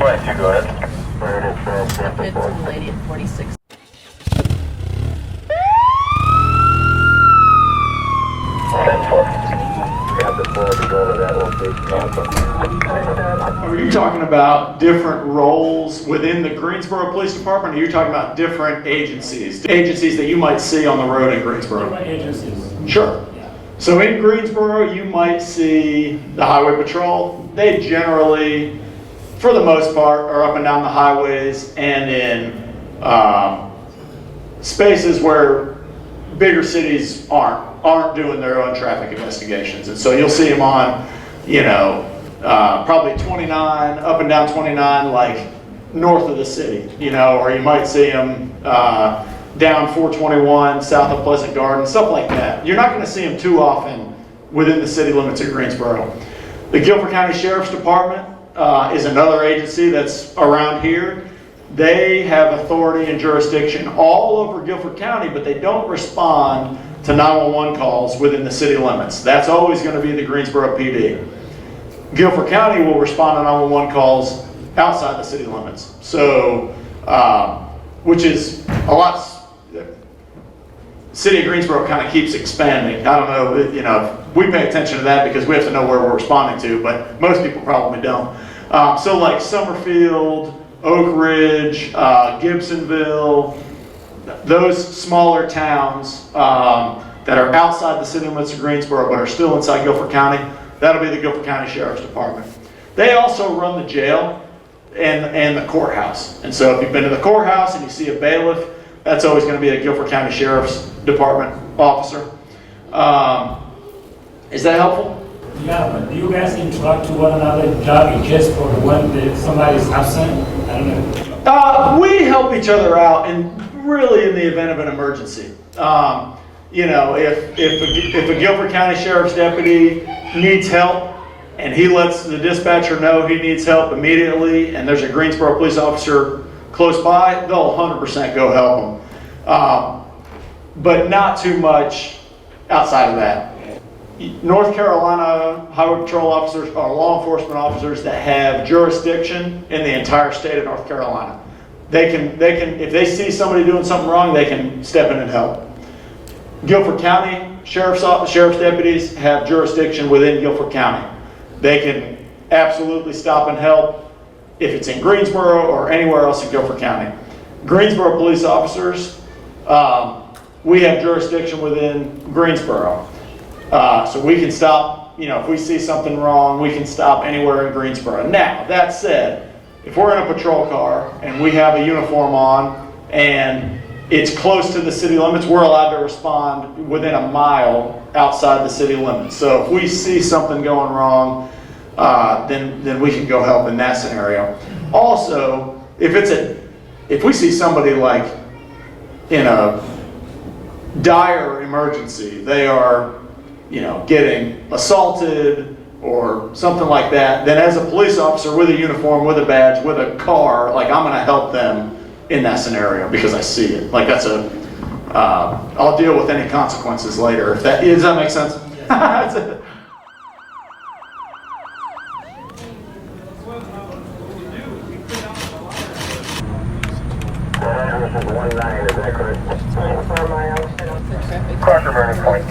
West, you go ahead. It's the lady at 46. Are you talking about different roles within the Greensboro Police Department, or are you talking about different agencies? Agencies that you might see on the road in Greensboro? Different agencies. Sure. So in Greensboro, you might see the Highway Patrol. They generally, for the most part, are up and down the highways and in spaces where bigger cities aren't doing their own traffic investigations. And so you'll see them on, probably 29, up and down 29, like north of the city, or you might see them down 421, south of Pleasant Garden, stuff like that. You're not going to see them too often within the city limits of Greensboro. The Guilford County Sheriff's Department is another agency that's around here. They have authority and jurisdiction all over Guilford County, but they don't respond to 911 calls within the city limits. That's always going to be the Greensboro PD. Guilford County will respond to 911 calls outside the city limits. So, which is a lot. City of Greensboro kind of keeps expanding. I don't know, we pay attention to that because we have to know where we're responding to, but most people probably don't. So like Summerfield, Oak Ridge, Gibsonville, those smaller towns that are outside the city limits of Greensboro but are still inside Guilford County, that'll be the Guilford County Sheriff's Department. They also run the jail and the courthouse. And so if you've been to the courthouse and you see a bailiff, that's always going to be a Guilford County Sheriff's Department officer. Is that helpful? Yeah, but do you guys interact to one another just for when somebody's absent? I don't know. We help each other out, and really in the event of an emergency. If a Guilford County Sheriff's deputy needs help, and he lets the dispatcher know he needs help immediately, and there's a Greensboro police officer close by, they'll 100% go help them. But not too much outside of that. North Carolina Highway Patrol officers are law enforcement officers that have jurisdiction in the entire state of North Carolina. They can, if they see somebody doing something wrong, they can step in and help. Guilford County sheriff's deputies have jurisdiction within Guilford County. They can absolutely stop and help if it's in Greensboro or anywhere else in Guilford County. Greensboro police officers, we have jurisdiction within Greensboro. So we can stop, if we see something wrong, we can stop anywhere in Greensboro. Now, that said, if we're in a patrol car and we have a uniform on and it's close to the city limits, we're allowed to respond within a mile outside the city limits. So if we see something going wrong, then we can go help in that scenario. Also, if we see somebody like in a dire emergency, they are, getting assaulted or something like that, then as a police officer with a uniform, with a badge, with a car, like I'm going to help them in that scenario because I see it. Like that's I'll deal with any consequences later. Does that make sense? Yes. Cross your burning point.